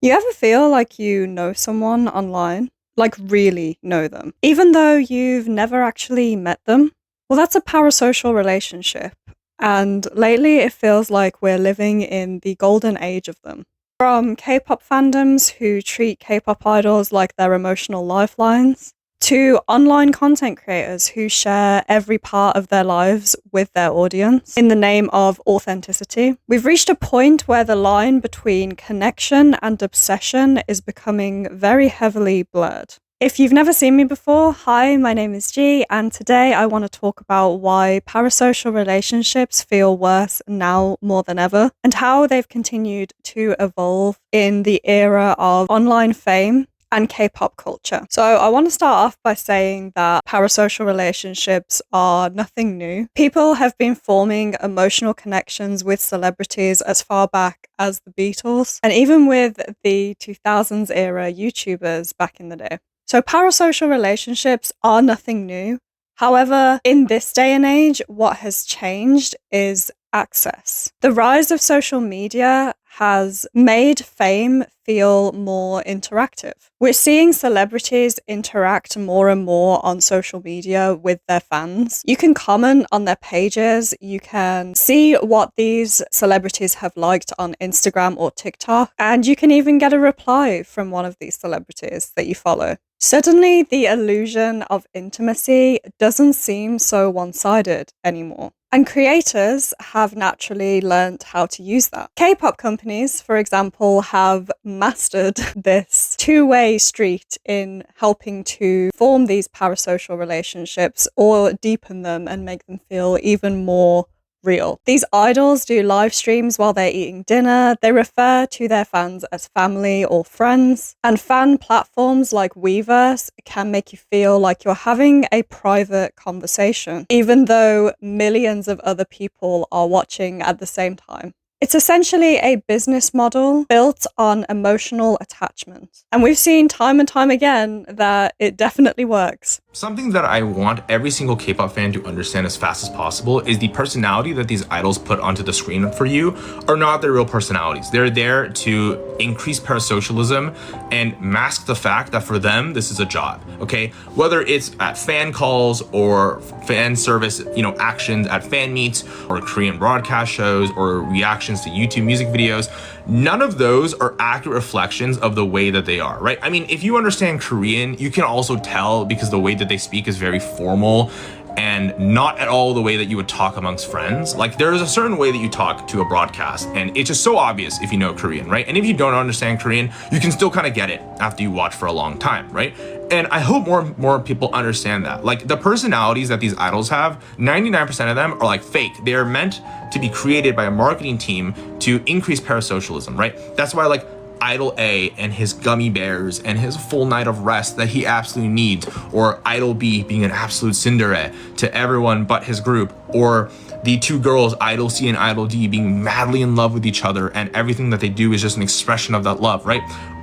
You ever feel like you know someone online? Like really know them, even though you've never actually met them? Well, that's a parasocial relationship. And lately it feels like we're living in the golden age of them. From K-pop fandoms who treat K-pop idols like their emotional lifelines, to online content creators who share every part of their lives with their audience in the name of authenticity. We've reached a point where the line between connection and obsession is becoming very heavily blurred. If you've never seen me before, hi, my name is G, and today I want to talk about why parasocial relationships feel worse now more than ever, and how they've continued to evolve in the era of online fame and K-pop culture. So I want to start off by saying that parasocial relationships are nothing new. People have been forming emotional connections with celebrities as far back as the Beatles, and even with the 2000s era YouTubers back in the day. So parasocial relationships are nothing new. However, in this day and age, what has changed is access. The rise of social media has made fame feel more interactive. We're seeing celebrities interact more and more on social media with their fans. You can comment on their pages, you can see what these celebrities have liked on Instagram or TikTok, and you can even get a reply from one of these celebrities that you follow. Suddenly, the illusion of intimacy doesn't seem so one-sided anymore. And creators have naturally learned how to use that. K-pop companies, for example, have mastered this two-way street in helping to form these parasocial relationships or deepen them and make them feel even more real. These idols do live streams while they're eating dinner. They refer to their fans as family or friends. And fan platforms like Weverse can make you feel like you're having a private conversation, even though millions of other people are watching at the same time. It's essentially a business model built on emotional attachment. And we've seen time and time again that it definitely works. Something that I want every single K-pop fan to understand as fast as possible is the personality that these idols put onto the screen for you are not their real personalities. They're there to increase parasocialism and mask the fact that for them, this is a job, okay? Whether it's at fan calls or fan service, actions at fan meets or Korean broadcast shows or reactions to YouTube music videos, none of those are accurate reflections of the way that they are, right? I mean, if you understand Korean, you can also tell because the way that they speak is very formal and not at all the way that you would talk amongst friends. Like there is a certain way that you talk to a broadcast and it's just so obvious if you know Korean, right? And if you don't understand Korean, you can still kind of get it after you watch for a long time, right? And I hope more people understand that. Like the personalities that these idols have, 99% of them are like fake. They are meant to be created by a marketing team to increase parasocialism, right? That's why like Idol A and his gummy bears and his full night of rest that he absolutely needs, or Idol B being an absolute tsundere to everyone but his group, or the two girls, Idol C and Idol D, being madly in love with each other and everything that they do is just an expression of that love, right?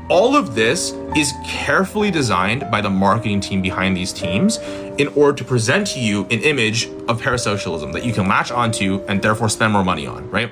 All of this is carefully designed by the marketing team behind these teams in order to present to you an image of parasocialism that you can latch onto and therefore spend more money on, right?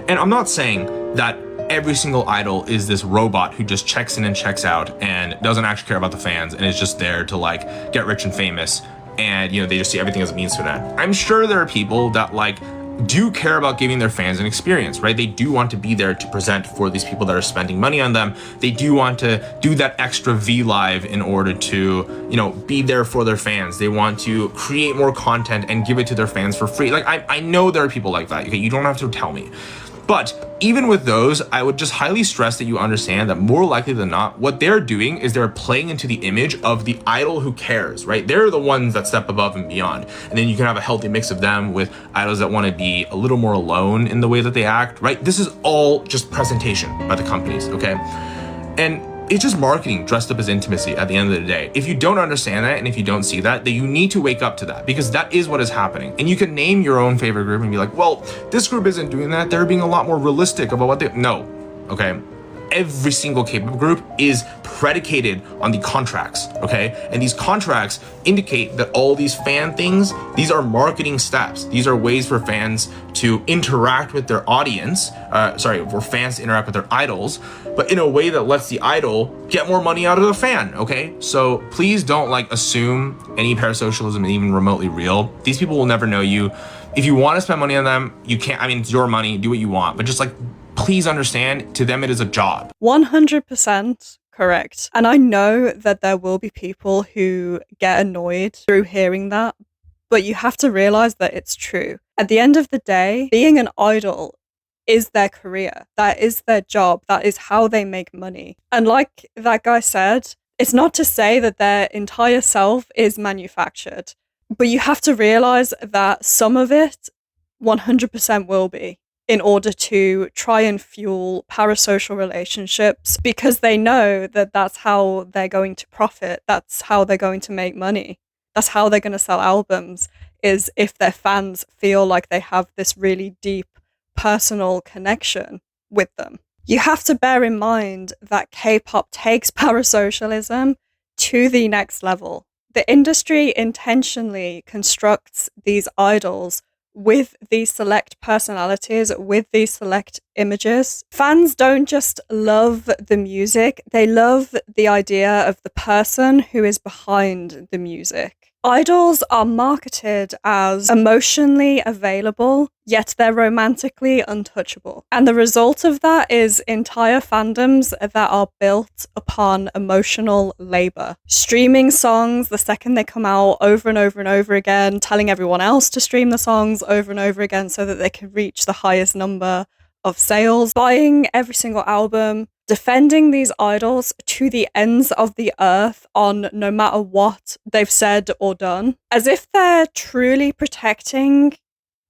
And I'm not saying that every single idol is this robot who just checks in and checks out and doesn't actually care about the fans and is just there to like get rich and famous and they just see everything as a means to an end. I'm sure there are people that like do care about giving their fans an experience, right? They do want to be there to present for these people that are spending money on them. They do want to do that extra V live in order to, be there for their fans. They want to create more content and give it to their fans for free. Like I know there are people like that. Okay, you don't have to tell me. But even with those, I would just highly stress that you understand that more likely than not, what they're doing is they're playing into the image of the idol who cares, right? They're the ones that step above and beyond. And then you can have a healthy mix of them with idols that want to be a little more alone in the way that they act, right? This is all just presentation by the companies, okay? And it's just marketing dressed up as intimacy at the end of the day. If you don't understand that and if you don't see that, then you need to wake up to that because that is what is happening. And you can name your own favorite group and be like, well, this group isn't doing that. They're being a lot more realistic about what they... No, okay? every single K-pop group is predicated on the contracts, okay? And these contracts indicate that all these fan things, these are marketing steps. These are ways for fans to interact with their audience, for fans to interact with their idols, but in a way that lets the idol get more money out of the fan, okay? So please don't like assume any parasocialism is even remotely real. These people will never know you. If you want to spend money on them, you can't. I mean, it's your money, do what you want, but just like, please understand, to them it is a job. 100% correct. And I know that there will be people who get annoyed through hearing that, but you have to realize that it's true. At the end of the day, being an idol is their career. That is their job. That is how they make money. And like that guy said, it's not to say that their entire self is manufactured, but you have to realize that some of it 100% will be, in order to try and fuel parasocial relationships, because they know that that's how they're going to profit. That's how they're going to make money. That's how they're going to sell albums, is if their fans feel like they have this really deep personal connection with them. You have to bear in mind that K-pop takes parasocialism to the next level. The industry intentionally constructs these idols with these select personalities, with these select images. Fans don't just love the music, they love the idea of the person who is behind the music. Idols are marketed as emotionally available, yet they're romantically untouchable. And the result of that is entire fandoms that are built upon emotional labor. Streaming songs the second they come out over and over and over again, telling everyone else to stream the songs over and over again so that they can reach the highest number of sales, buying every single album, defending these idols to the ends of the earth on no matter what they've said or done, as if they're truly protecting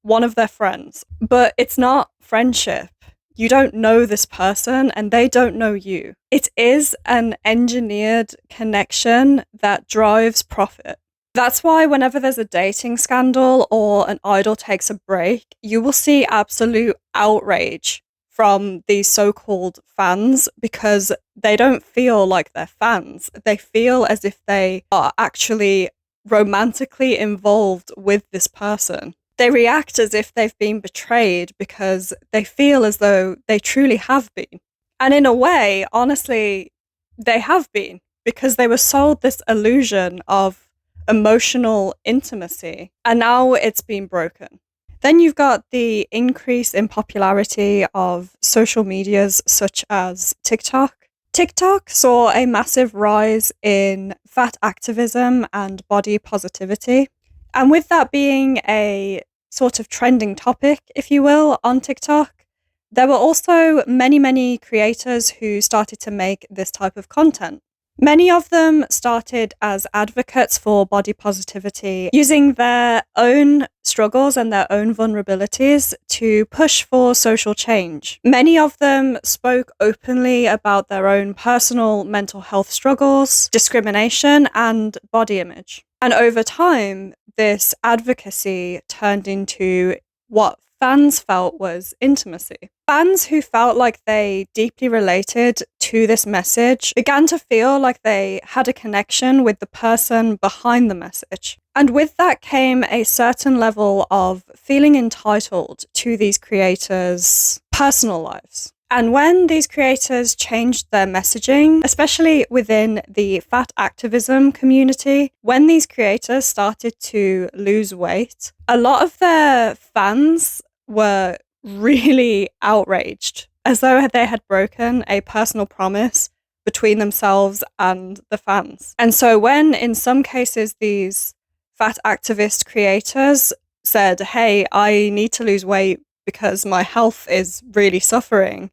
one of their friends. But it's not friendship. You don't know this person and they don't know you. It is an engineered connection that drives profit. That's why whenever there's a dating scandal or an idol takes a break, you will see absolute outrage from these so-called fans, because they don't feel like they're fans. They feel as if they are actually romantically involved with this person. They react as if they've been betrayed because they feel as though they truly have been. And in a way, honestly, they have been, because they were sold this illusion of emotional intimacy, and now it's been broken. Then you've got the increase in popularity of social medias such as TikTok. TikTok saw a massive rise in fat activism and body positivity. And with that being a sort of trending topic, if you will, on TikTok, there were also many, many creators who started to make this type of content. Many of them started as advocates for body positivity, using their own struggles and their own vulnerabilities to push for social change. Many of them spoke openly about their own personal mental health struggles, discrimination, and body image. And over time, this advocacy turned into what fans felt was intimacy. Fans who felt like they deeply related to this message began to feel like they had a connection with the person behind the message. And with that came a certain level of feeling entitled to these creators' personal lives. And when these creators changed their messaging, especially within the fat activism community, when these creators started to lose weight, a lot of their fans were really outraged, as though they had broken a personal promise between themselves and the fans. And so when, in some cases, these fat activist creators said, hey, I need to lose weight because my health is really suffering,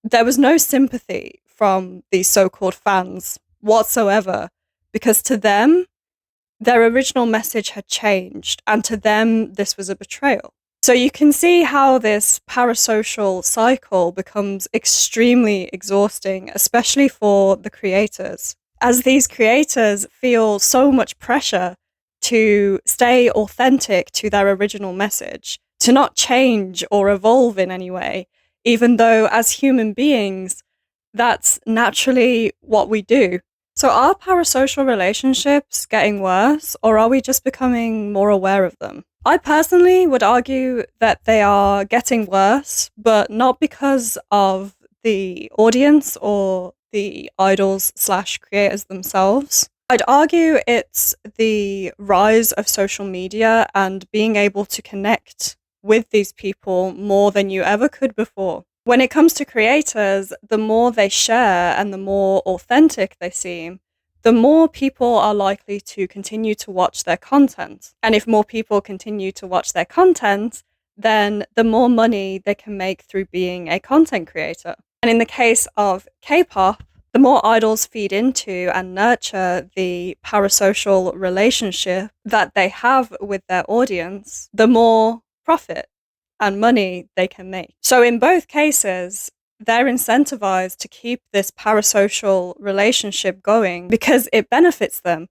there was no sympathy from these so-called fans whatsoever, because to them, their original message had changed, and to them, this was a betrayal. So you can see how this parasocial cycle becomes extremely exhausting, especially for the creators, as these creators feel so much pressure to stay authentic to their original message, to not change or evolve in any way, even though as human beings, That's naturally what we do. So are parasocial relationships getting worse, or are we just becoming more aware of them? I personally would argue that they are getting worse, but not because of the audience or the idols slash creators themselves. I'd argue it's the rise of social media and being able to connect with these people more than you ever could before. When it comes to creators, the more they share and the more authentic they seem, the more people are likely to continue to watch their content. And if more people continue to watch their content, then the more money they can make through being a content creator. And in the case of K-pop, the more idols feed into and nurture the parasocial relationship that they have with their audience, the more profit and money they can make. So in both cases, they're incentivized to keep this parasocial relationship going because it benefits them,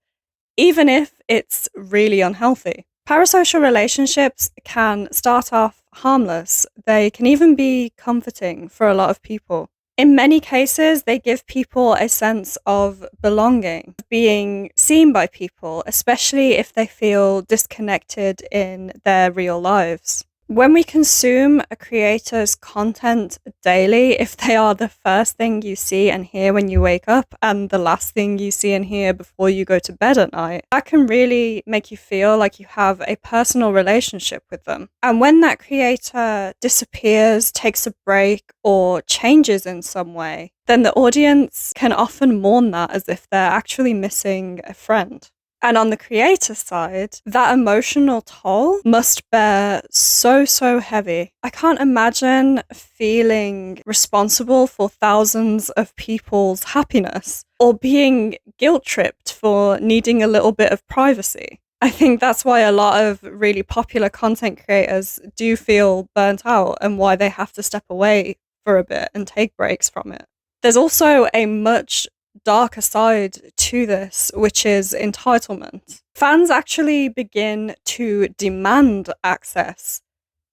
even if it's really unhealthy. Parasocial relationships can start off harmless. They can even be comforting for a lot of people. In many cases, they give people a sense of belonging, being seen by people, especially if they feel disconnected in their real lives. When we consume a creator's content daily, if they are the first thing you see and hear when you wake up and the last thing you see and hear before you go to bed at night, that can really make you feel like you have a personal relationship with them. And when that creator disappears, takes a break, or changes in some way, then the audience can often mourn that as if they're actually missing a friend. And on the creator side, that emotional toll must bear so heavy. I can't imagine feeling responsible for thousands of people's happiness or being guilt-tripped for needing a little bit of privacy. I think that's why a lot of really popular content creators do feel burnt out and why they have to step away for a bit and take breaks from it. There's also a much darker side to this, which is entitlement. Fans actually begin to demand access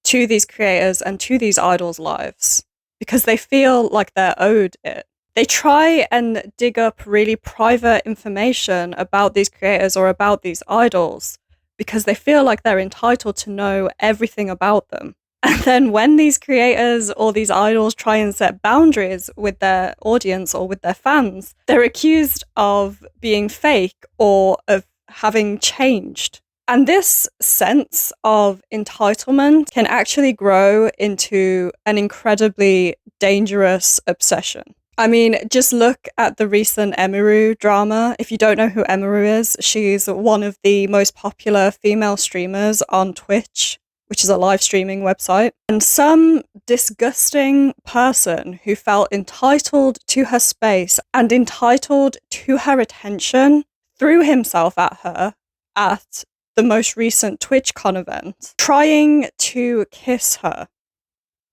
to these creators and to these idols' lives because they feel like they're owed it. They try and dig up really private information about these creators or about these idols because they feel like they're entitled to know everything about them. And then when these creators or these idols try and set boundaries with their audience or with their fans, they're accused of being fake or of having changed. And this sense of entitlement can actually grow into an incredibly dangerous obsession. I mean, just look at the recent emiru drama. If you don't know who emiru is, she's one of the most popular female streamers on Twitch, which is a live streaming website. And some disgusting person who felt entitled to her space and entitled to her attention threw himself at her at the most recent TwitchCon event, trying to kiss her.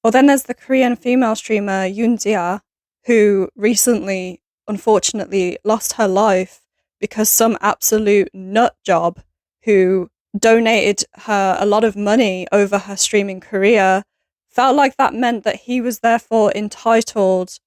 Well, then there's the Korean female streamer Yoonjia, who recently, unfortunately, lost her life because some absolute nut job who donated her a lot of money over her streaming career felt like that meant that he was therefore entitled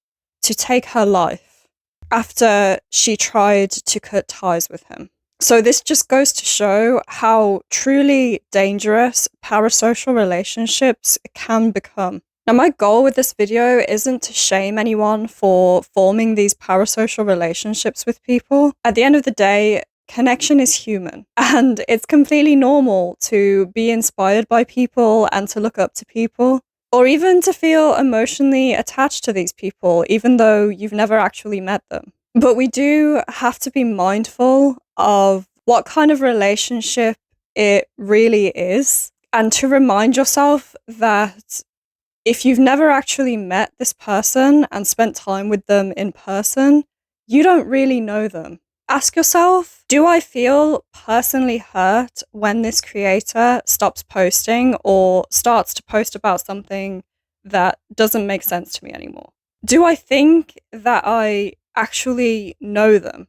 to take her life after she tried to cut ties with him. So this just goes to show how truly dangerous parasocial relationships can become. Now, my goal with this video isn't to shame anyone for forming these parasocial relationships with people. At the end of the day, connection is human, and it's completely normal to be inspired by people and to look up to people, or even to feel emotionally attached to these people, even though you've never actually met them. But we do have to be mindful of what kind of relationship it really is, and to remind yourself that if you've never actually met this person and spent time with them in person, you don't really know them. Ask yourself, do I feel personally hurt when this creator stops posting or starts to post about something that doesn't make sense to me anymore? Do I think that I actually know them,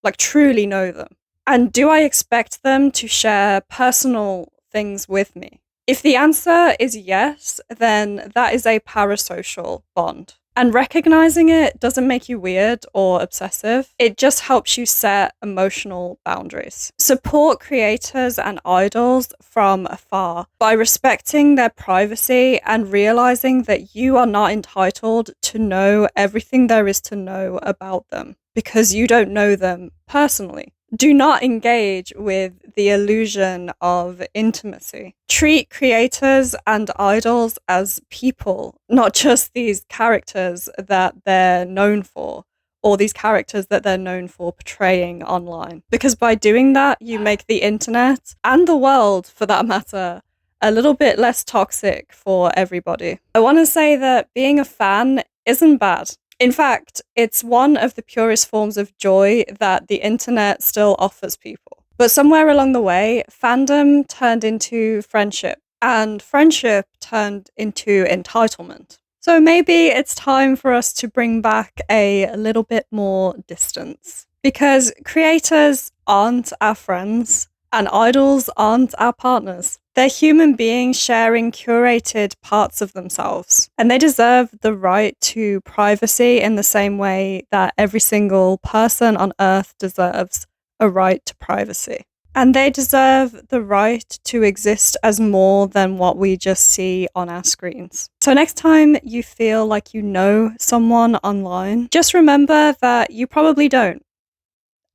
like truly know them? And do I expect them to share personal things with me? If the answer is yes, then that is a parasocial bond. And recognizing it doesn't make you weird or obsessive. It just helps you set emotional boundaries. Support creators and idols from afar by respecting their privacy and realizing that you are not entitled to know everything there is to know about them because you don't know them personally. Do not engage with the illusion of intimacy. Treat creators and idols as people, not just these characters that they're known for, or these characters that they're known for portraying online. Because by doing that, you make the internet, and the world for that matter, a little bit less toxic for everybody. I want to say that being a fan isn't bad. In fact, it's one of the purest forms of joy that the internet still offers people. But somewhere along the way, fandom turned into friendship, and friendship turned into entitlement. So maybe it's time for us to bring back a little bit more distance. Because creators aren't our friends, and idols aren't our partners. They're human beings sharing curated parts of themselves, and they deserve the right to privacy in the same way that every single person on earth deserves a right to privacy. And they deserve the right to exist as more than what we just see on our screens. So next time you feel like you know someone online, just remember that you probably don't.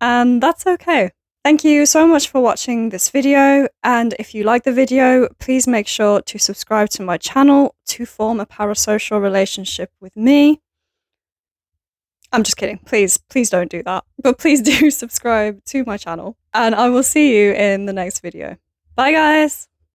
And that's okay. Thank you so much for watching this video, and if you like the video, please make sure to subscribe to my channel to form a parasocial relationship with me. I'm just kidding. Please don't do that. But please do subscribe to my channel, and I will see you in the next video. Bye guys!